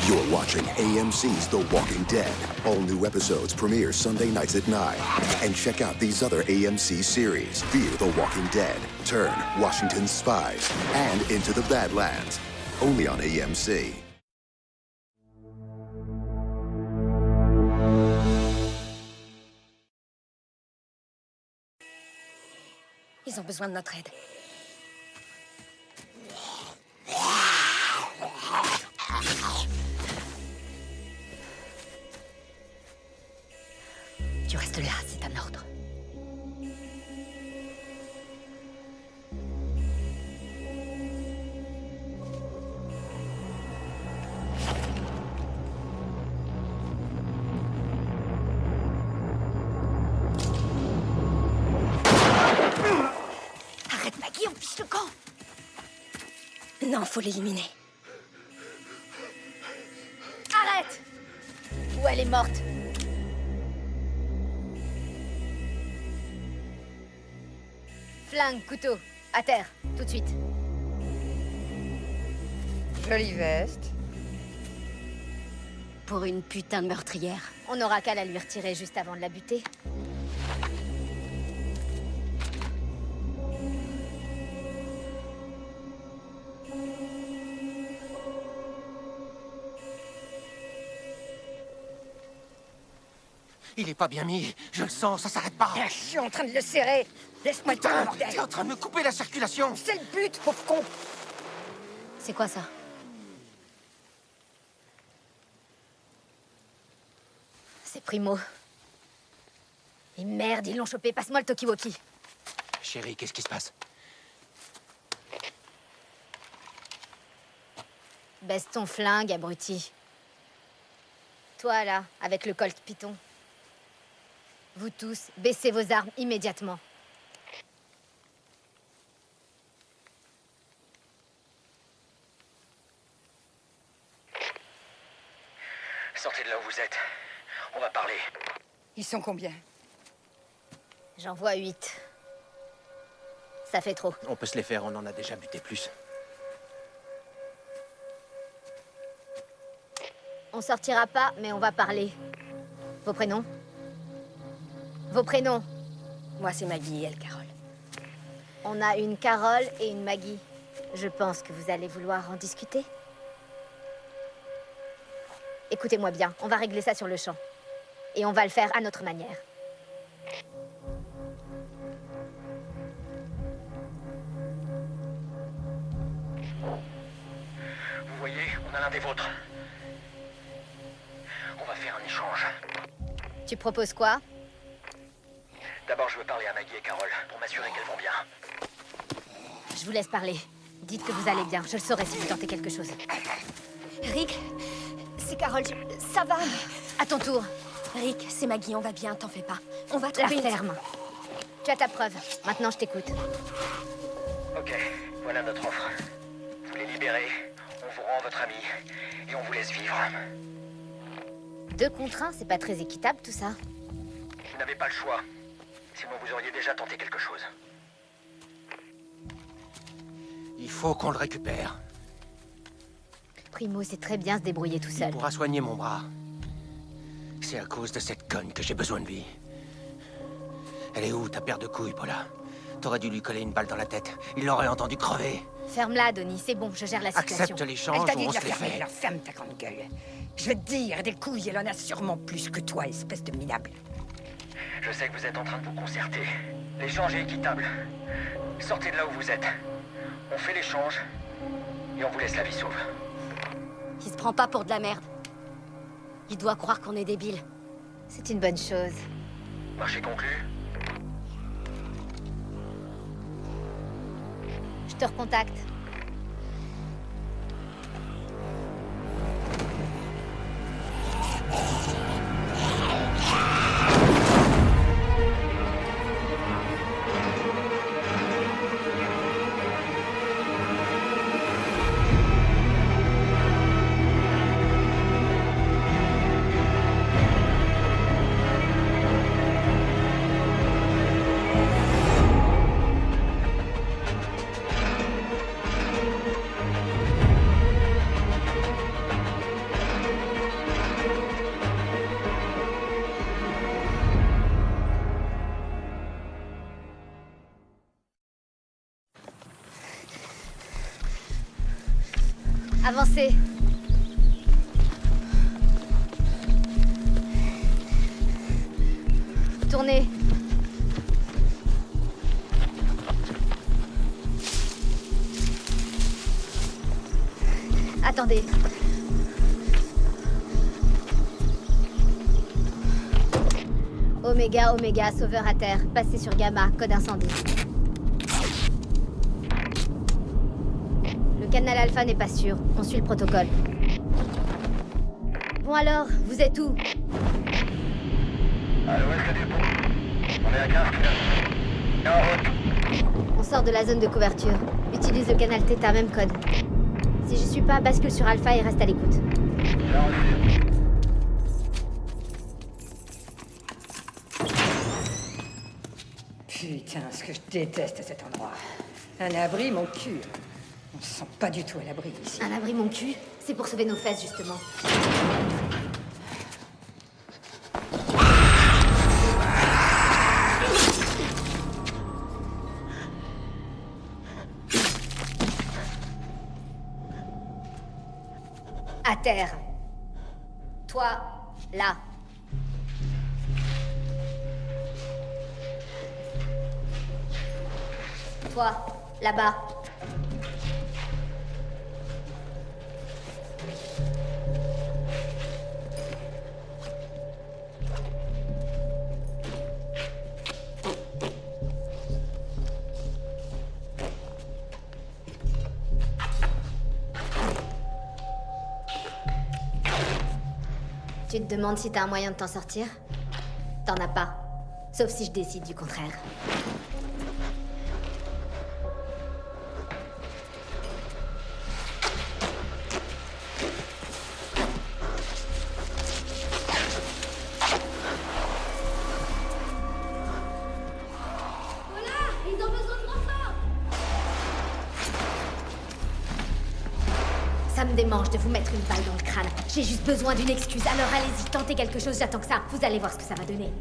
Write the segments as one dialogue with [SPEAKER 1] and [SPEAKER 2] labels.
[SPEAKER 1] You're watching AMC's The Walking Dead. All new episodes premiere Sunday nights at 9. And check out these other AMC series. Fear the Walking Dead, Turn, Washington's Spies, and Into the Badlands. Only on AMC.
[SPEAKER 2] Ils ont besoin de notre aide. Tu restes là, c'est un ordre. Arrête, Maggie, on fiche le camp. Non, faut l'éliminer.
[SPEAKER 3] Arrête! Ou elle est morte. Flingue, couteau, à terre, tout de suite.
[SPEAKER 4] Jolie veste.
[SPEAKER 2] Pour une putain de meurtrière.
[SPEAKER 3] On n'aura qu'à la lui retirer juste avant de la buter.
[SPEAKER 5] Il est pas bien mis, je le sens, ça s'arrête pas.
[SPEAKER 4] Je suis en train de le serrer. Laisse-moi te
[SPEAKER 5] Putain,
[SPEAKER 4] bordel.
[SPEAKER 5] t'es en train de me couper la circulation.
[SPEAKER 4] C'est le but, pauvre con.
[SPEAKER 3] C'est quoi ça? C'est Primo. Et merde, ils l'ont chopé. Passe-moi le talkie-walkie.
[SPEAKER 5] Chérie, qu'est-ce qui se passe?
[SPEAKER 3] Baisse ton flingue, abruti. Toi, là, avec le Colt Python. Vous tous, baissez vos armes immédiatement.
[SPEAKER 5] Sortez de là où vous êtes. On va parler.
[SPEAKER 4] Ils sont combien?
[SPEAKER 3] J'en vois 8. Ça fait trop.
[SPEAKER 5] On peut se les faire, on en a déjà buté plus.
[SPEAKER 3] On sortira pas, mais on va parler. Vos prénoms? Vos prénoms?
[SPEAKER 2] Moi, c'est Maggie et elle, Carole.
[SPEAKER 3] On a une Carole et une Maggie. Je pense que vous allez vouloir en discuter. Écoutez-moi bien, on va régler ça sur le champ. Et on va le faire à notre manière.
[SPEAKER 5] Vous voyez, on a l'un des vôtres. On va faire un échange.
[SPEAKER 3] Tu proposes quoi?
[SPEAKER 5] D'abord, je veux parler à Maggie et Carole pour m'assurer qu'elles vont bien.
[SPEAKER 3] Je vous laisse parler. Dites que vous allez bien, je le saurai si vous tentez quelque chose.
[SPEAKER 2] Rick, c'est Carole, ça va, mais...
[SPEAKER 3] À ton tour,
[SPEAKER 2] Rick, c'est Maggie, on va bien, t'en fais pas. On va
[SPEAKER 3] la
[SPEAKER 2] trouver une...
[SPEAKER 3] ferme. Tu as ta preuve, maintenant je t'écoute.
[SPEAKER 5] Ok, voilà notre offre. Vous les libérez, on vous rend votre ami, et on vous laisse vivre.
[SPEAKER 3] 2 contre 1, c'est pas très équitable tout ça.
[SPEAKER 5] Vous n'avez pas le choix. Sinon, vous auriez déjà tenté quelque chose. Il faut qu'on le récupère.
[SPEAKER 3] Primo sait très bien se débrouiller tout seul.
[SPEAKER 5] Il pourra soigner mon bras. C'est à cause de cette conne que j'ai besoin de lui. Elle est où, ta paire de couilles, Paula? T'aurais dû lui coller une balle dans la tête. Il l'aurait entendu crever.
[SPEAKER 3] Ferme-la, Donnie, c'est bon, je gère la situation.
[SPEAKER 5] Accepte l'échange
[SPEAKER 4] Elle t'a
[SPEAKER 5] ou
[SPEAKER 4] dit
[SPEAKER 5] on
[SPEAKER 4] de la
[SPEAKER 5] se les
[SPEAKER 4] fermer,
[SPEAKER 5] fait.
[SPEAKER 4] alors ferme ta grande gueule. Je vais te dire, des couilles, elle en a sûrement plus que toi, espèce de minable.
[SPEAKER 5] Je sais que vous êtes en train de vous concerter. L'échange est équitable. Sortez de là où vous êtes. On fait l'échange et on vous laisse la vie sauve.
[SPEAKER 2] Il se prend pas pour de la merde. Il doit croire qu'on est débiles.
[SPEAKER 3] C'est une bonne chose.
[SPEAKER 5] Marché conclu.
[SPEAKER 3] Je te recontacte. Avancez. Tournez. Attendez. Oméga, Oméga, sauveur à terre. Passez sur Gamma, code incendie. Le canal Alpha n'est pas sûr. On suit le protocole. Bon alors, vous êtes où?
[SPEAKER 6] À l'ouest du pont. On est à 15 km. En route.
[SPEAKER 3] On sort de la zone de couverture. Utilise le canal Theta, même code. Si j'y suis pas, bascule sur Alpha et reste à l'écoute.
[SPEAKER 6] Bien reçu.
[SPEAKER 4] Putain, ce que je déteste cet endroit. Un abri, mon cul. On se sent pas du tout à l'abri ici.
[SPEAKER 3] Un abri mon cul, c'est pour sauver nos fesses, justement. À terre. Toi, là. Toi, là-bas. Tu te demandes si t'as un moyen de t'en sortir? T'en as pas. Sauf si je décide du contraire. Ça me démange de vous mettre une balle dans le crâne. J'ai juste besoin d'une excuse, alors allez-y, tentez quelque chose, j'attends que ça. Vous allez voir ce que ça va donner.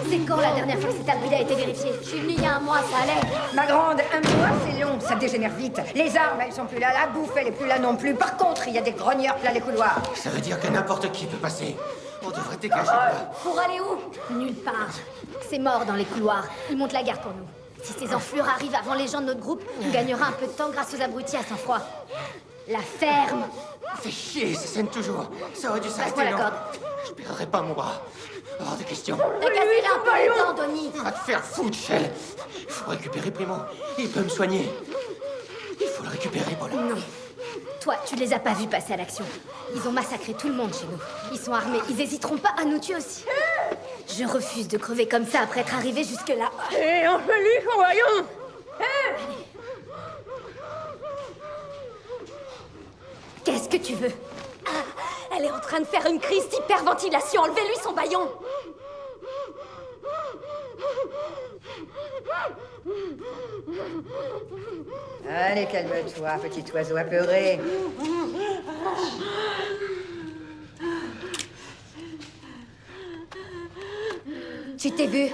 [SPEAKER 3] C'est quand la dernière fois que cet abri a été vérifié? Je suis venue il y a un mois, ça allait.
[SPEAKER 4] Ma grande, un mois, c'est long, ça dégénère vite. Les armes, elles sont plus là, la bouffe, elle est plus là non plus. Par contre, il y a des grogneurs plein les couloirs.
[SPEAKER 5] Ça veut dire que n'importe qui peut passer. On devrait dégager de là.
[SPEAKER 2] Pour aller où?
[SPEAKER 3] Nulle part. C'est mort dans les couloirs. Ils montent la garde pour nous. Si ces enflures arrivent avant les gens de notre groupe, on gagnera un peu de temps grâce aux abrutis à sang-froid. La ferme.
[SPEAKER 5] Fais chier, ça saigne toujours. Ça aurait dû s'arrêter.
[SPEAKER 3] Passe-moi la
[SPEAKER 5] non.
[SPEAKER 3] corde.
[SPEAKER 5] Je perdrai pas mon bras. Hors de question.
[SPEAKER 2] T'as cassé là un peu les dents, Donnie.
[SPEAKER 5] Va te faire foutre, Shell. Il faut récupérer Primo. Il peut me soigner. Il faut le récupérer, Paula.
[SPEAKER 3] Non. Toi, tu les as pas vus passer à l'action. Ils ont massacré tout le monde chez nous. Ils sont armés. Ils hésiteront pas à nous tuer aussi. Je refuse de crever comme ça après être arrivé jusque-là.
[SPEAKER 4] Et Angélique, voyons.
[SPEAKER 3] Qu'est-ce que tu veux?
[SPEAKER 2] Elle est en train de faire une crise d'hyperventilation. Enlevez-lui son bâillon.
[SPEAKER 4] Allez, calme-toi, petit oiseau apeuré.
[SPEAKER 2] Tu t'es vu?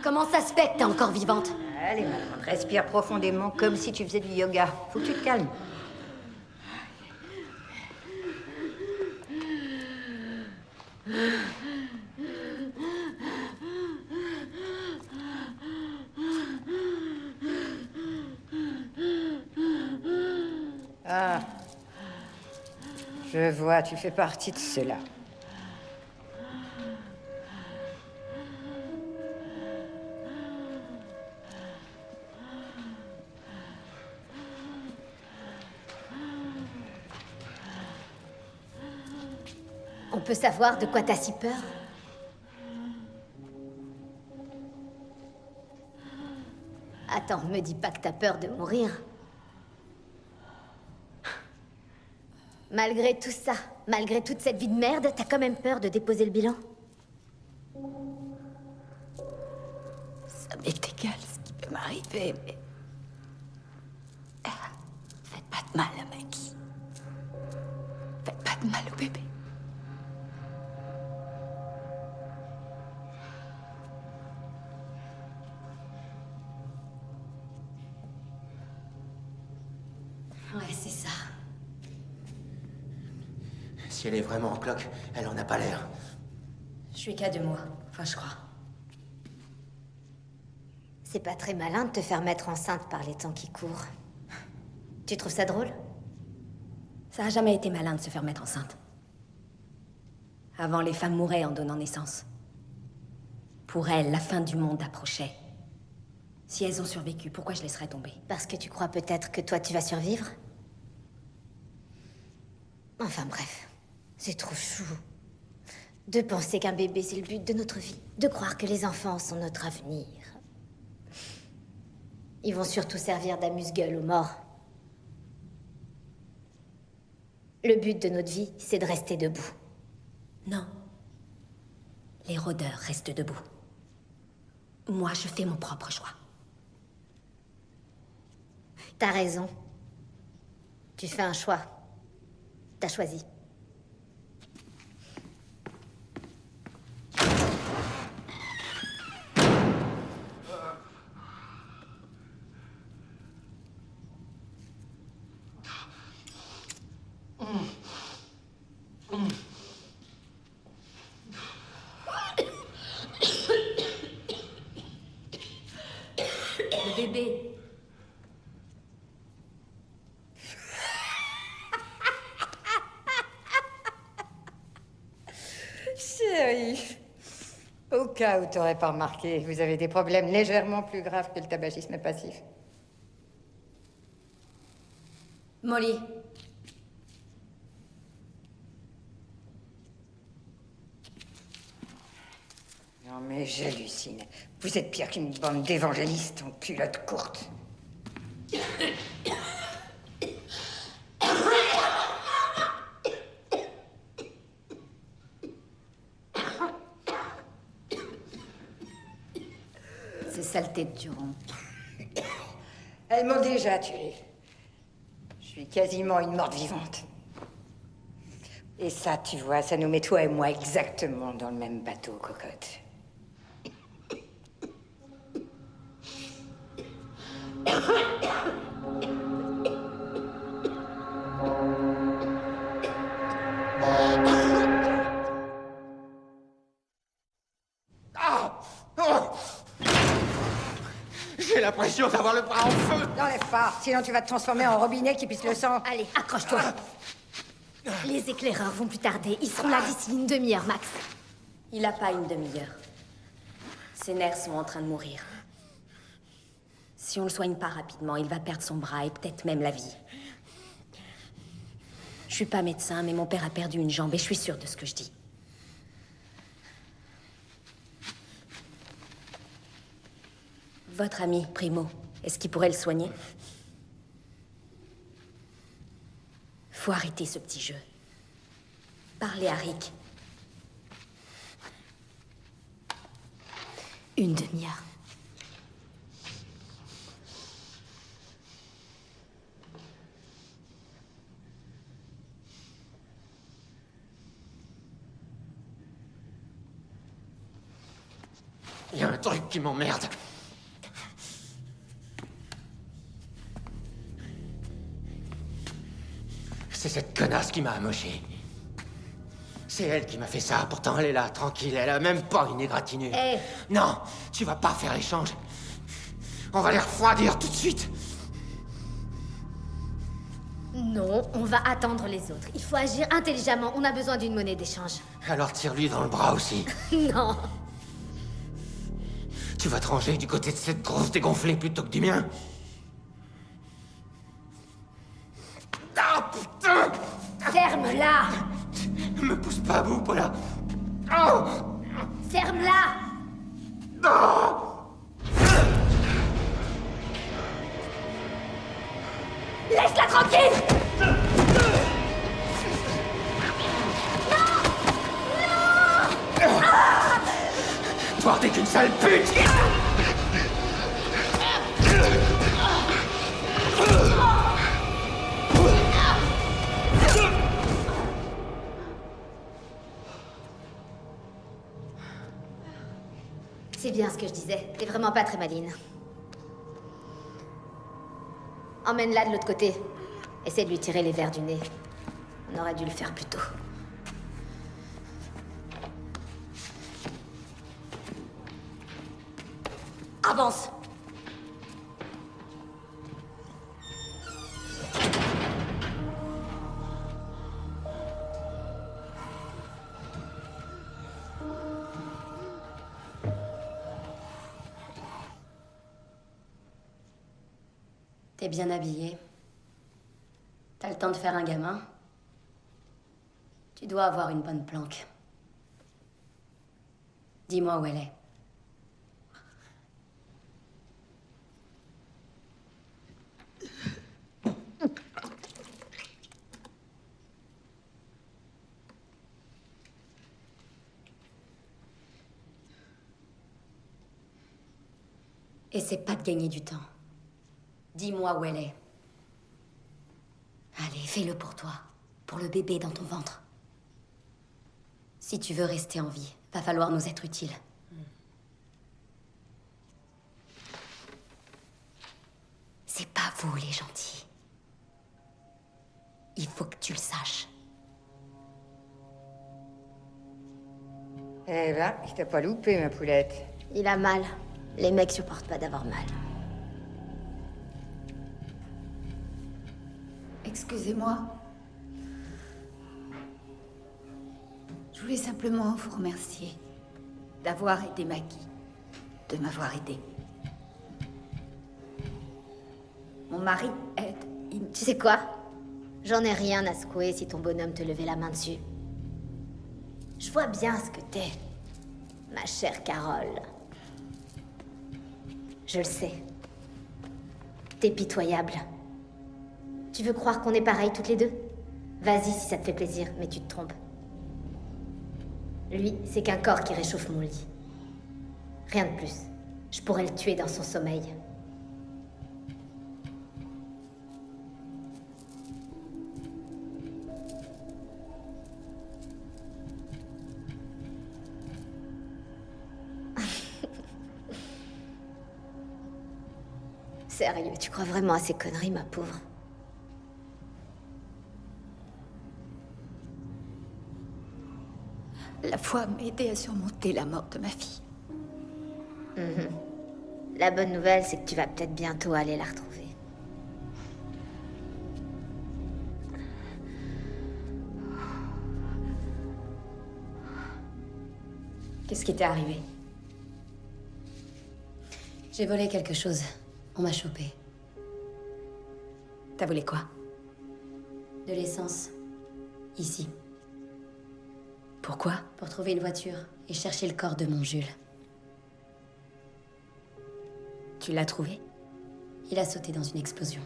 [SPEAKER 2] Comment ça se fait que t'es encore vivante?
[SPEAKER 4] Allez, maintenant, respire profondément comme si tu faisais du yoga. Faut que tu te calmes. Ah. Je vois, tu fais partie de ceux-là.
[SPEAKER 3] On peut savoir de quoi t'as si peur? Attends, me dis pas que t'as peur de mourir. Malgré tout ça, malgré toute cette vie de merde, t'as quand même peur de déposer le bilan?
[SPEAKER 7] Ça m'est égal ce qui peut m'arriver, mais... Faites pas de mal à Maggie. Faites pas de mal au bébé.
[SPEAKER 3] Ouais, c'est ça.
[SPEAKER 5] Si elle est vraiment en cloque, elle en a pas l'air.
[SPEAKER 7] Je suis qu'à 2 mois. Enfin, je crois.
[SPEAKER 3] C'est pas très malin de te faire mettre enceinte par les temps qui courent. Tu trouves ça drôle?
[SPEAKER 7] Ça a jamais été malin de se faire mettre enceinte. Avant, les femmes mouraient en donnant naissance. Pour elles, la fin du monde approchait. Si elles ont survécu, pourquoi je laisserais tomber?
[SPEAKER 3] Parce que tu crois peut-être que toi, tu vas survivre? Enfin bref, c'est trop chou. De penser qu'un bébé, c'est le but de notre vie. De croire que les enfants sont notre avenir. Ils vont surtout servir d'amuse-gueule aux morts. Le but de notre vie, c'est de rester debout.
[SPEAKER 7] Non. Les rôdeurs restent debout. Moi, je fais mon propre choix.
[SPEAKER 3] T'as raison. Tu fais un choix. T'as choisi.
[SPEAKER 7] Le bébé.
[SPEAKER 4] Chérie, au cas où t'aurais pas remarqué, vous avez des problèmes légèrement plus graves que le tabagisme passif.
[SPEAKER 7] Molly.
[SPEAKER 4] Non mais j'hallucine. Vous êtes pire qu'une bande d'évangélistes en culotte courte.
[SPEAKER 7] Ces saletés de Durand.
[SPEAKER 4] Elles m'ont déjà tué. Je suis quasiment une morte vivante. Et ça, tu vois, ça nous met toi et moi exactement dans le même bateau, cocotte.
[SPEAKER 5] J'ai l'impression d'avoir le bras en feu.
[SPEAKER 4] N'enlève pas, sinon tu vas te transformer en robinet qui pisse le sang.
[SPEAKER 3] Allez, accroche-toi. Les éclaireurs vont plus tarder. Ils seront là d'ici une demi-heure, Max.
[SPEAKER 7] Il a pas une demi-heure. Ses nerfs sont en train de mourir. Si on le soigne pas rapidement, il va perdre son bras et peut-être même la vie. Je suis pas médecin, mais mon père a perdu une jambe et je suis sûre de ce que je dis. Votre ami, Primo, est-ce qu'il pourrait le soigner? Faut arrêter ce petit jeu. Parlez à Rick.
[SPEAKER 3] Une demi-heure.
[SPEAKER 5] Il y a un truc qui m'emmerde. C'est cette connasse qui m'a amoché. C'est elle qui m'a fait ça. Pourtant, elle est là, tranquille. Elle a même pas une égratignure.
[SPEAKER 3] Hé.
[SPEAKER 5] Non, tu vas pas faire échange. On va les refroidir tout de suite.
[SPEAKER 3] Non, on va attendre les autres. Il faut agir intelligemment. On a besoin d'une monnaie d'échange.
[SPEAKER 5] Alors tire-lui dans le bras aussi.
[SPEAKER 3] Non.
[SPEAKER 5] Tu vas te ranger du côté de cette grosse dégonflée plutôt que du mien. Ah, putain!
[SPEAKER 3] Ferme-la.
[SPEAKER 5] Me pousse pas à bout, Paula. Oh!
[SPEAKER 3] Ferme-la. Laisse-la tranquille.
[SPEAKER 5] Toi, t'es qu'une sale pute!
[SPEAKER 3] C'est bien ce que je disais. T'es vraiment pas très maline. Emmène-la de l'autre côté. Essaie de lui tirer les verres du nez. On aurait dû le faire plus tôt.
[SPEAKER 7] Avance! T'es bien habillé. T'as le temps de faire un gamin. Tu dois avoir une bonne planque. Dis-moi où elle est. Essaie pas de gagner du temps. Dis-moi où elle est. Allez, fais-le pour toi. Pour le bébé dans ton ventre. Si tu veux rester en vie, va falloir nous être utiles. C'est pas vous, les gentils. Il faut que tu le saches.
[SPEAKER 4] Eh ben, il t'a pas loupé, ma poulette.
[SPEAKER 3] Il a mal. Les mecs supportent pas d'avoir mal.
[SPEAKER 8] Excusez-moi. Je voulais simplement vous remercier d'avoir aidé Maggie, de m'avoir aidé. Mon mari aide.
[SPEAKER 3] Tu sais quoi? J'en ai rien à secouer si ton bonhomme te levait la main dessus. Je vois bien ce que t'es, ma chère Carole. Je le sais. T'es pitoyable. Tu veux croire qu'on est pareils toutes les deux? Vas-y si ça te fait plaisir, mais tu te trompes. Lui, c'est qu'un corps qui réchauffe mon lit. Rien de plus. Je pourrais le tuer dans son sommeil. Sérieux, tu crois vraiment à ces conneries, ma pauvre?
[SPEAKER 8] La foi m'a aidé à surmonter la mort de ma fille.
[SPEAKER 3] La bonne nouvelle, c'est que tu vas peut-être bientôt aller la retrouver.
[SPEAKER 7] Qu'est-ce qui t'est arrivé? J'ai volé quelque chose. On m'a chopé. T'as volé quoi? De l'essence. Ici. Pourquoi? Pour trouver une voiture et chercher le corps de mon Jules. Tu l'as trouvé? Il a sauté dans une explosion.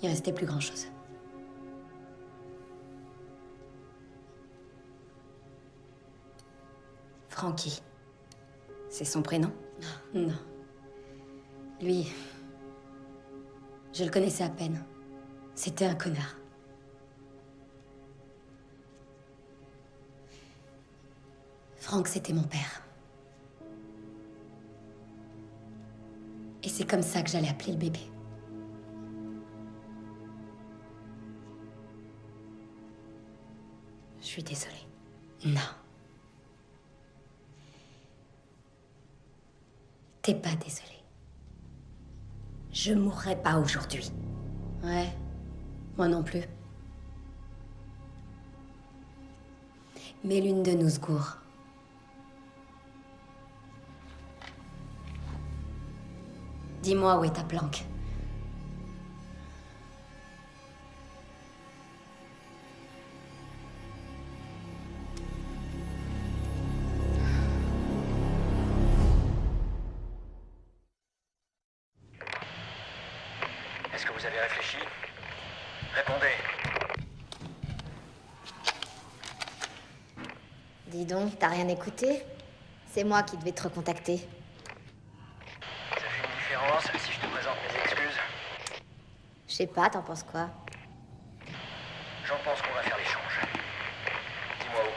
[SPEAKER 7] Il restait plus grand-chose. Frankie. C'est son prénom? Non. Lui... je le connaissais à peine. C'était un connard. Franck, c'était mon père. Et c'est comme ça que j'allais appeler le bébé. suis désolée. Non. T'es pas désolée. Je mourrai pas aujourd'hui.
[SPEAKER 9] Ouais, moi non plus.
[SPEAKER 7] Mais l'une de nous secours. Dis-moi où est ta planque.
[SPEAKER 6] Est-ce que vous avez réfléchi? Répondez.
[SPEAKER 3] Dis donc, t'as rien écouté? C'est moi qui devais te recontacter.
[SPEAKER 6] Ça fait une différence si je te présente mes excuses?
[SPEAKER 3] Je sais pas, t'en penses quoi?
[SPEAKER 6] J'en pense qu'on va faire l'échange. Dis-moi où.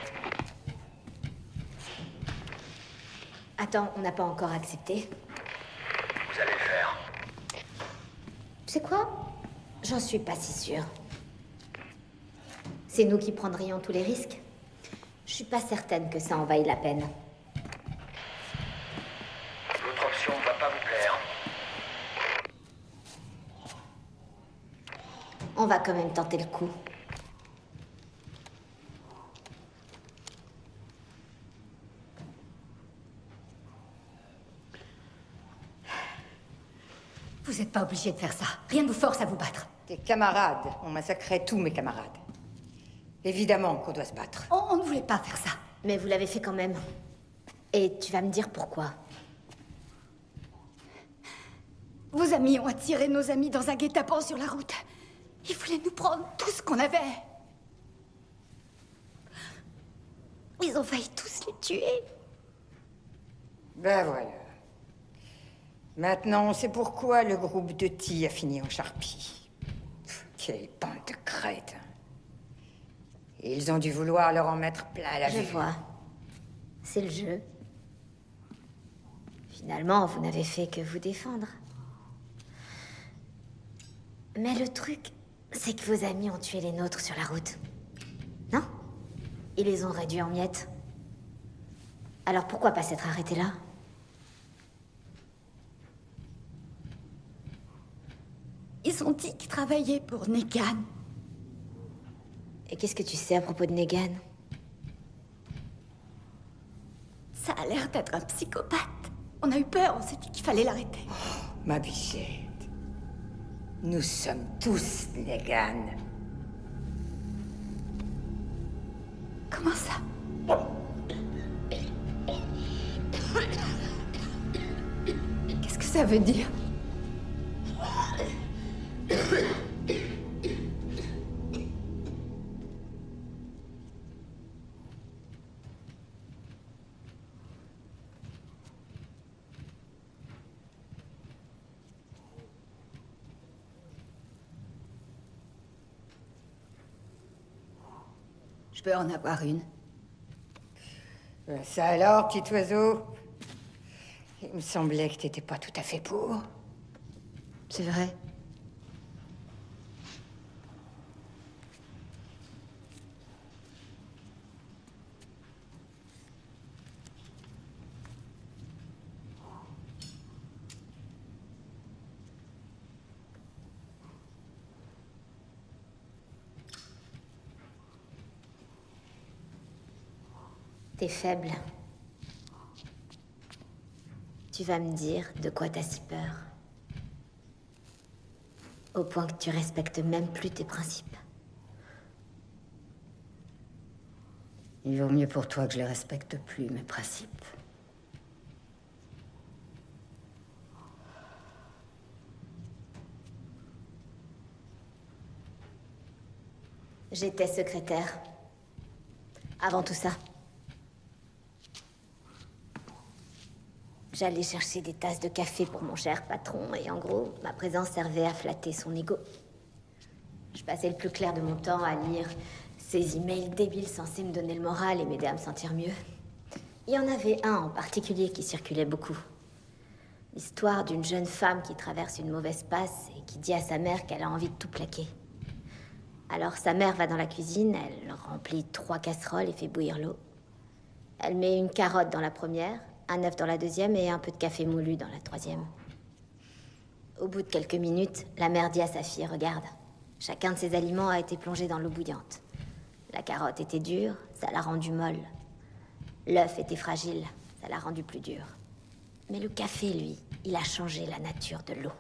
[SPEAKER 3] Attends, on n'a pas encore accepté.
[SPEAKER 6] Vous allez le faire.
[SPEAKER 3] Tu sais quoi? J'en suis pas si sûre. C'est nous qui prendrions tous les risques. Je suis pas certaine que ça en vaille la peine.
[SPEAKER 6] L'autre option ne va pas vous plaire.
[SPEAKER 3] On va quand même tenter le coup.
[SPEAKER 8] Vous n'êtes pas obligé de faire ça. Rien ne vous force à vous battre.
[SPEAKER 4] Tes camarades ont massacré tous mes camarades. Évidemment qu'on doit se battre.
[SPEAKER 8] On ne voulait pas faire ça.
[SPEAKER 3] Mais vous l'avez fait quand même. Et tu vas me dire pourquoi.
[SPEAKER 8] Vos amis ont attiré nos amis dans un guet-apens sur la route. Ils voulaient nous prendre tout ce qu'on avait. Ils ont failli tous les tuer.
[SPEAKER 4] Ben voilà. Maintenant, on sait pourquoi le groupe de Ti a fini en charpie. Quelle bande de crétins. Et ils ont dû vouloir leur en mettre plein la
[SPEAKER 3] Je
[SPEAKER 4] vue.
[SPEAKER 3] vois. C'est le jeu. Finalement, vous n'avez fait que vous défendre. Mais le truc, c'est que vos amis ont tué les nôtres sur la route. Non? Ils les ont réduits en miettes. Alors pourquoi pas s'être arrêté là?
[SPEAKER 8] Ils ont dit qu'ils travaillaient pour Negan.
[SPEAKER 3] Et qu'est-ce que tu sais à propos de Negan?
[SPEAKER 8] Ça a l'air d'être un psychopathe. On a eu peur, on s'est dit qu'il fallait l'arrêter.
[SPEAKER 4] Ma bichette. Nous sommes tous Negan.
[SPEAKER 8] Comment ça? Qu'est-ce que ça veut dire? Je peux en avoir une.
[SPEAKER 4] Ça alors, petit oiseau? Il me semblait que t'étais pas tout à fait pour.
[SPEAKER 8] C'est vrai.
[SPEAKER 3] T'es faible. Tu vas me dire de quoi t'as si peur. Au point que tu respectes même plus tes principes.
[SPEAKER 4] Il vaut mieux pour toi que je les respecte plus, mes principes.
[SPEAKER 3] J'étais secrétaire. Avant tout ça. J'allais chercher des tasses de café pour mon cher patron et en gros, ma présence servait à flatter son ego. Je passais le plus clair de mon temps à lire ces emails débiles censés me donner le moral et m'aider à me sentir mieux. Il y en avait un en particulier qui circulait beaucoup. L'histoire d'une jeune femme qui traverse une mauvaise passe et qui dit à sa mère qu'elle a envie de tout plaquer. Alors sa mère va dans la cuisine, elle remplit 3 casseroles et fait bouillir l'eau. Elle met une carotte dans la première, un œuf dans la deuxième et un peu de café moulu dans la troisième. Au bout de quelques minutes, la mère dit à sa fille, regarde, chacun de ces aliments a été plongé dans l'eau bouillante. La carotte était dure, ça l'a rendue molle. L'œuf était fragile, ça l'a rendu plus dur. Mais le café, lui, il a changé la nature de l'eau.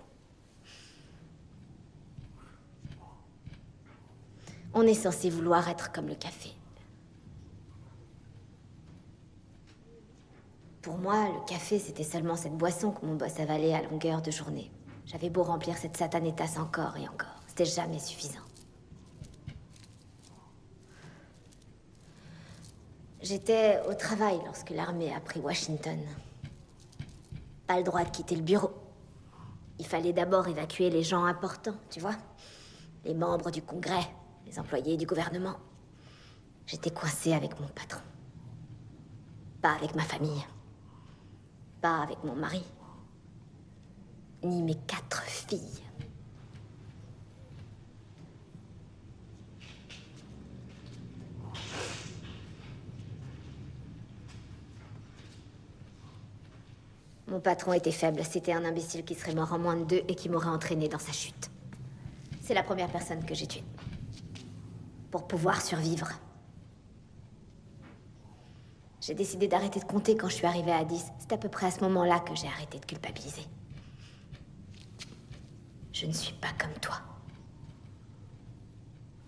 [SPEAKER 3] On est censé vouloir être comme le café. Pour moi, le café, c'était seulement cette boisson que mon boss avalait à longueur de journée. J'avais beau remplir cette satanée tasse encore et encore, c'était jamais suffisant. J'étais au travail lorsque l'armée a pris Washington. Pas le droit de quitter le bureau. Il fallait d'abord évacuer les gens importants, tu vois. Les membres du Congrès, les employés du gouvernement. J'étais coincée avec mon patron. Pas avec ma famille. Pas avec mon mari. Ni mes 4 filles. Mon patron était faible, c'était un imbécile qui serait mort en moins de 2 et qui m'aurait entraîné dans sa chute. C'est la première personne que j'ai tuée. Pour pouvoir survivre. J'ai décidé d'arrêter de compter quand je suis arrivée à 10. C'est à peu près à ce moment-là que j'ai arrêté de culpabiliser. Je ne suis pas comme toi.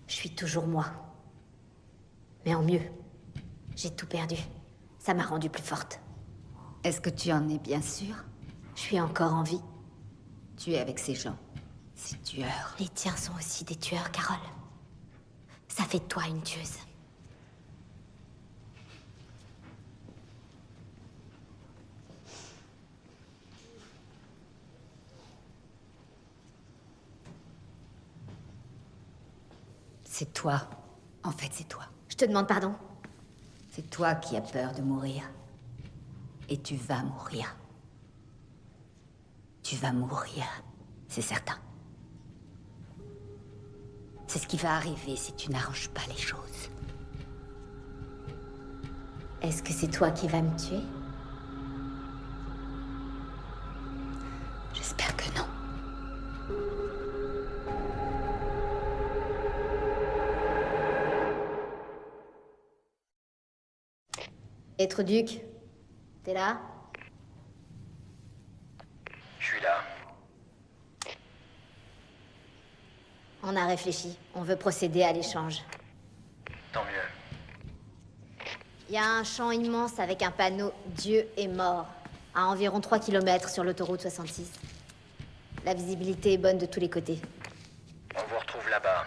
[SPEAKER 3] Je suis toujours moi. Mais en mieux. J'ai tout perdu. Ça m'a rendue plus forte.
[SPEAKER 8] Est-ce que tu en es bien sûr?
[SPEAKER 3] Je suis encore en vie.
[SPEAKER 8] Tu es avec ces gens, ces tueurs.
[SPEAKER 3] Les tiens sont aussi des tueurs, Carole. Ça fait de toi une tueuse.
[SPEAKER 8] C'est toi. En fait, c'est toi.
[SPEAKER 3] Je te demande pardon.
[SPEAKER 8] C'est toi qui as peur de mourir. Et tu vas mourir. Tu vas mourir, c'est certain. C'est ce qui va arriver si tu n'arranges pas les choses.
[SPEAKER 3] Est-ce que c'est toi qui vas me tuer?
[SPEAKER 8] J'espère que non.
[SPEAKER 3] Maître Duc, t'es là?
[SPEAKER 6] Je suis là.
[SPEAKER 3] On a réfléchi. On veut procéder à l'échange.
[SPEAKER 6] Tant mieux.
[SPEAKER 3] Il y a un champ immense avec un panneau « Dieu est mort » à environ 3 km sur l'autoroute 66. La visibilité est bonne de tous les côtés.
[SPEAKER 6] On vous retrouve là-bas.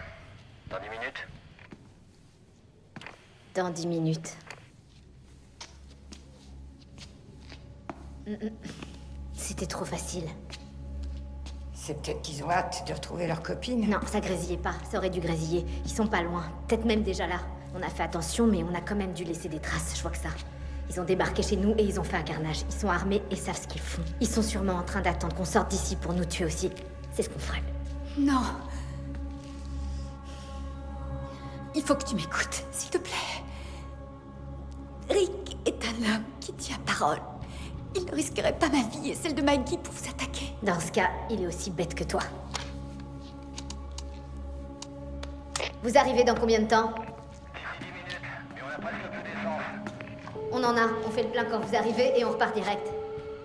[SPEAKER 6] Dans 10 minutes?
[SPEAKER 3] Dans 10 minutes. C'était trop facile.
[SPEAKER 4] C'est peut-être qu'ils ont hâte de retrouver leur copine.
[SPEAKER 3] Non, ça grésillait pas. Ça aurait dû grésiller. Ils sont pas loin. Peut-être même déjà là. On a fait attention, mais on a quand même dû laisser des traces. Je vois que ça. Ils ont débarqué chez nous et ils ont fait un carnage. Ils sont armés et savent ce qu'ils font. Ils sont sûrement en train d'attendre qu'on sorte d'ici pour nous tuer aussi. C'est ce qu'on ferait.
[SPEAKER 8] Non. Il faut que tu m'écoutes, s'il te plaît. Rick est un homme qui tient parole. Il ne risquerait pas ma vie et celle de Maggie pour vous attaquer.
[SPEAKER 3] Dans ce cas, il est aussi bête que toi. Vous arrivez dans combien de temps?
[SPEAKER 6] D'ici 10 minutes, mais on a presque plus d'essence.
[SPEAKER 3] On en a. On fait le plein quand vous arrivez et on repart direct.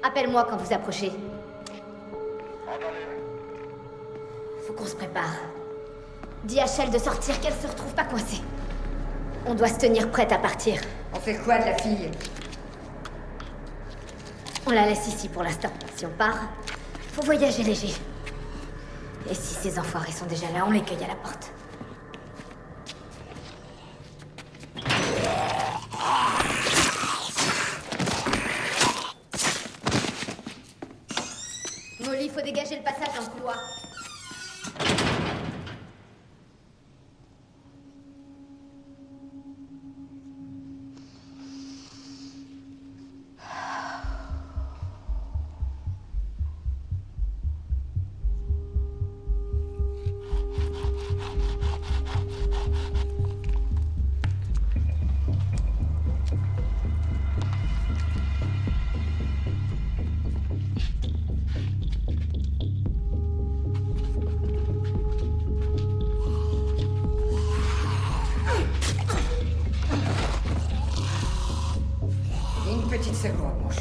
[SPEAKER 3] Appelle-moi quand vous approchez.
[SPEAKER 6] Entendu.
[SPEAKER 3] Faut qu'on se prépare. Dis à Shell de sortir, qu'elle se retrouve pas coincée. On doit se tenir prête à partir.
[SPEAKER 4] On fait quoi de la fille?
[SPEAKER 3] On la laisse ici pour l'instant. Si on part, faut voyager léger. Et si ces enfoirés sont déjà là, on les cueille à la porte. Molly, faut dégager le passage dans le couloir.
[SPEAKER 4] seconde, mon chou.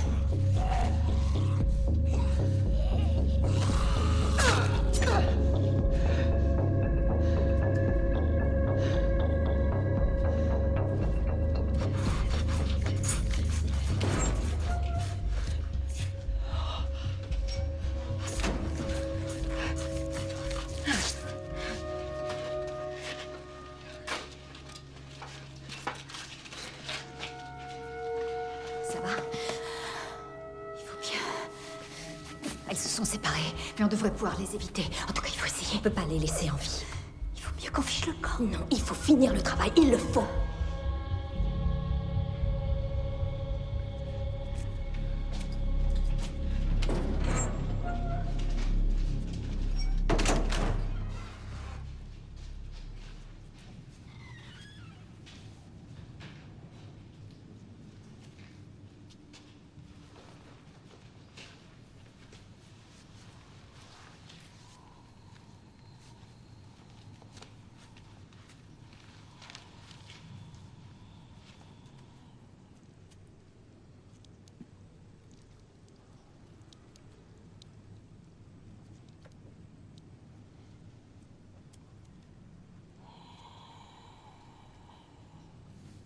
[SPEAKER 8] Ça va? Il faut bien... Elles se sont séparées, mais on devrait pouvoir les éviter. En tout cas, il faut essayer.
[SPEAKER 7] On peut pas les laisser en vie.
[SPEAKER 8] Il faut mieux qu'on fiche le camp.
[SPEAKER 7] Non, il faut finir le travail, il le faut.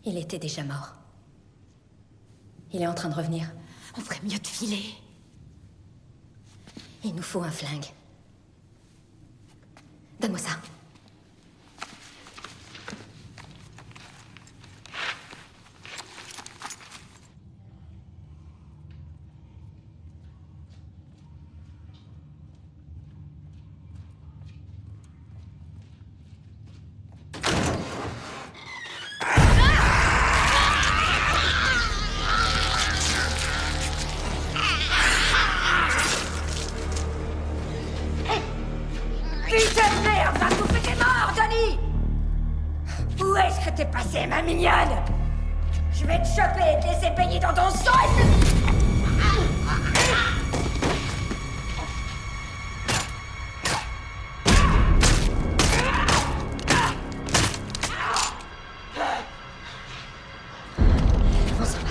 [SPEAKER 7] Il était déjà mort. Il est en train de revenir.
[SPEAKER 8] On ferait mieux de filer.
[SPEAKER 7] Il nous faut un flingue. Donne-moi ça.
[SPEAKER 4] Putain de merde, va bouffer tes morts, Johnny! Où est-ce que t'es passé, ma mignonne? Je vais te choper et te laisser baigner dans ton sang et
[SPEAKER 7] On s'en va.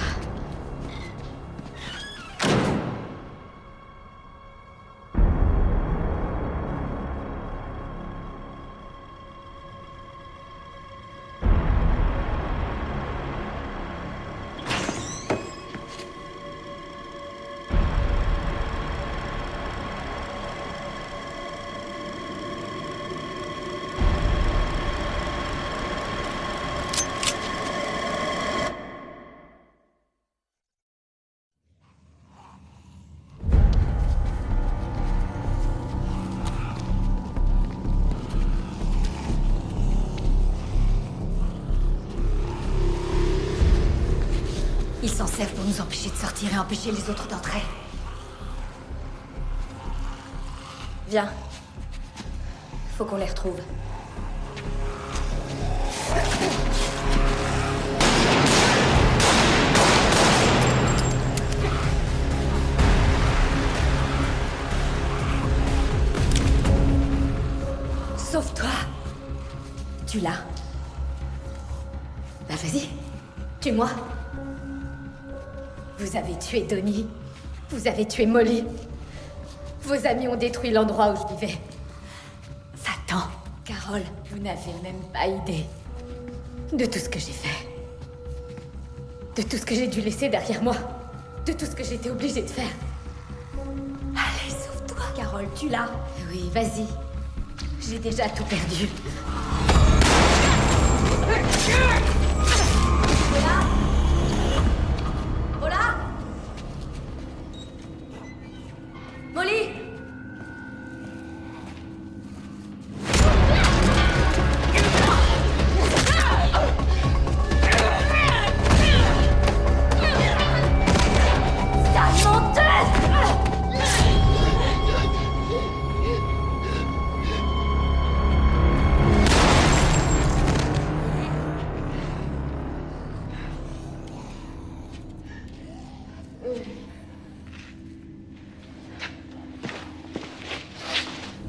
[SPEAKER 8] Ils s'en servent pour nous empêcher de sortir et empêcher les autres d'entrer.
[SPEAKER 7] Viens. Faut qu'on les retrouve.
[SPEAKER 8] Sauve-toi!
[SPEAKER 7] Tu l'as.
[SPEAKER 8] Bah vas-y, tue-moi. Vous avez tué Donnie. Vous avez tué Molly. Vos amis ont détruit l'endroit où je vivais. Satan, Carole, vous n'avez même pas idée de tout ce que j'ai fait. De tout ce que j'ai dû laisser derrière moi. De tout ce que j'étais obligée de faire. Allez, sauve-toi.
[SPEAKER 7] Carole, tu l'as.
[SPEAKER 8] Oui, vas-y. J'ai déjà tout perdu.
[SPEAKER 7] Paula? Molly?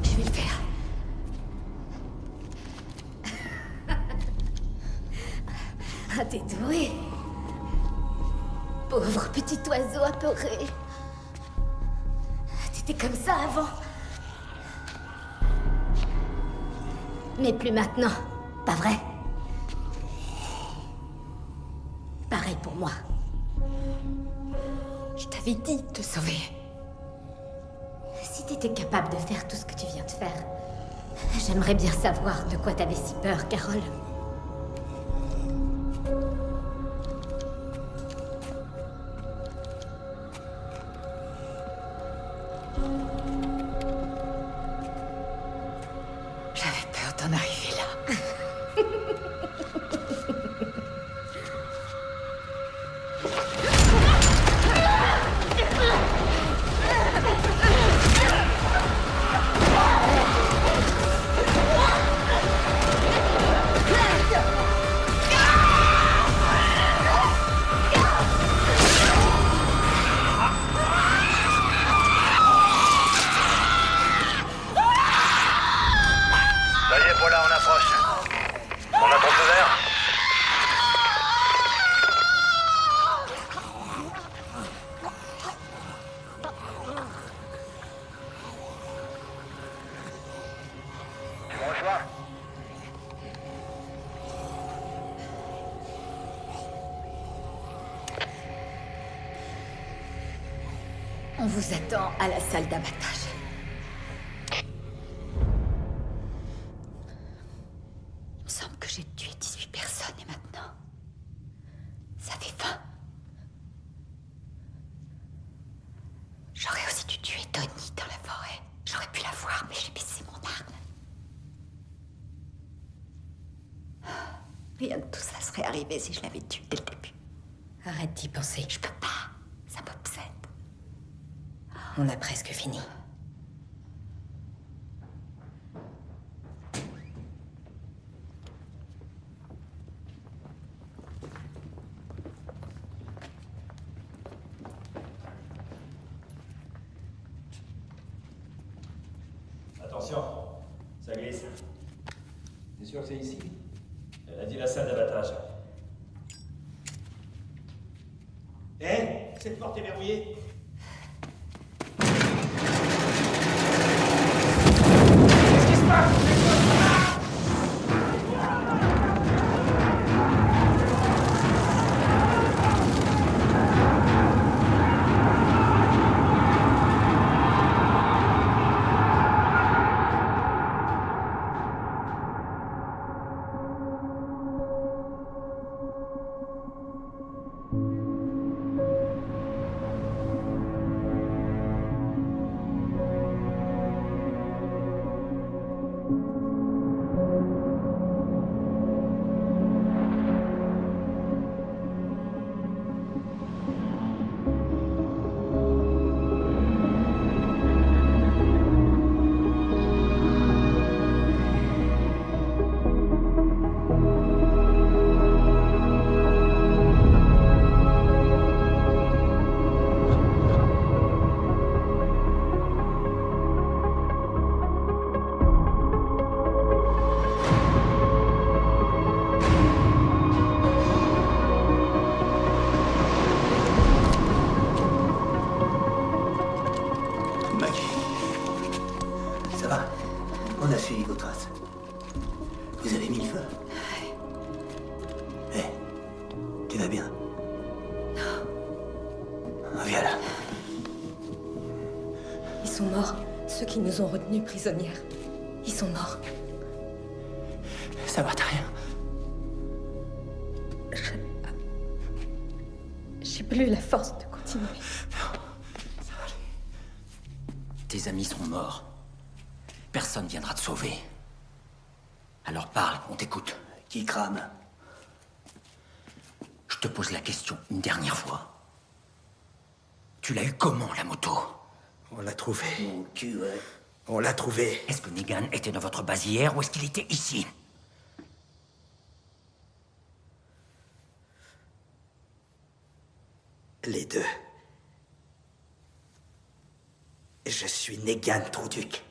[SPEAKER 8] Je vais le faire. Ah, t'es doué. Pauvre petit oiseau apeuré. T'étais comme ça avant. Mais plus maintenant, pas vrai? Pareil pour moi. Je t'avais dit de te sauver. Si t'étais capable de faire tout ce que tu viens de faire, j'aimerais bien savoir de quoi t'avais si peur, Carole.
[SPEAKER 4] J'avais peur d'en arriver là.
[SPEAKER 6] Ça y est, Paula, on approche. On a ton feu vert? Tu me rejoins?
[SPEAKER 8] On vous attend à la salle d'abattage. Il me semble que j'ai tué 18 personnes et maintenant, ça fait 20. J'aurais aussi dû tuer Tony dans la forêt. J'aurais pu la voir, mais j'ai baissé mon arme. Rien de tout ça serait arrivé si je l'avais tué dès le début. Arrête d'y penser. Je peux pas. Ça m'obsède. On a presque fini.
[SPEAKER 10] Attention, ça glisse. T'es sûr que c'est ici? Elle a dit la salle d'abattage. Hé, cette porte est verrouillée. Qu'est-ce qui se passe?
[SPEAKER 5] Ça va? On a suivi vos traces. Vous avez mis le feu? Hé, tu vas bien? Viens là.
[SPEAKER 7] Ils sont morts. Ceux qui nous ont retenus prisonnières. Ils sont morts.
[SPEAKER 5] Ça va, t'as rien?
[SPEAKER 7] J'ai plus la force de continuer.
[SPEAKER 5] Tes amis sont morts. Personne viendra te sauver. Alors parle, on t'écoute. Qui crame? Je te pose la question une dernière fois. Tu l'as eu comment, la moto?
[SPEAKER 11] On l'a trouvé.
[SPEAKER 5] Mon cul, ouais.
[SPEAKER 11] On l'a trouvé.
[SPEAKER 5] Est-ce que Negan était dans votre base hier ou est-ce qu'il était ici?
[SPEAKER 11] Les deux. Je suis Negan Trouduc.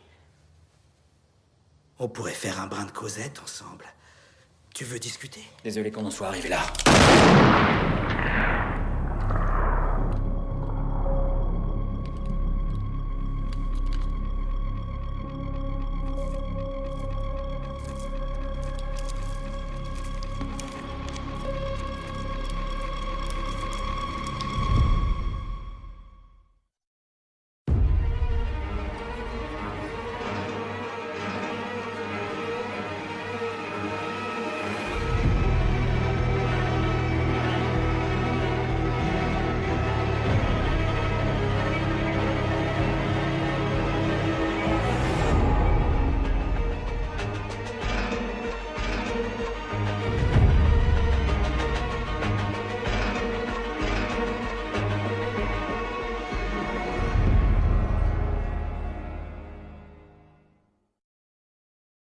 [SPEAKER 11] On pourrait faire un brin de causette ensemble. Tu veux discuter?
[SPEAKER 5] Désolé qu'on en soit arrivé là.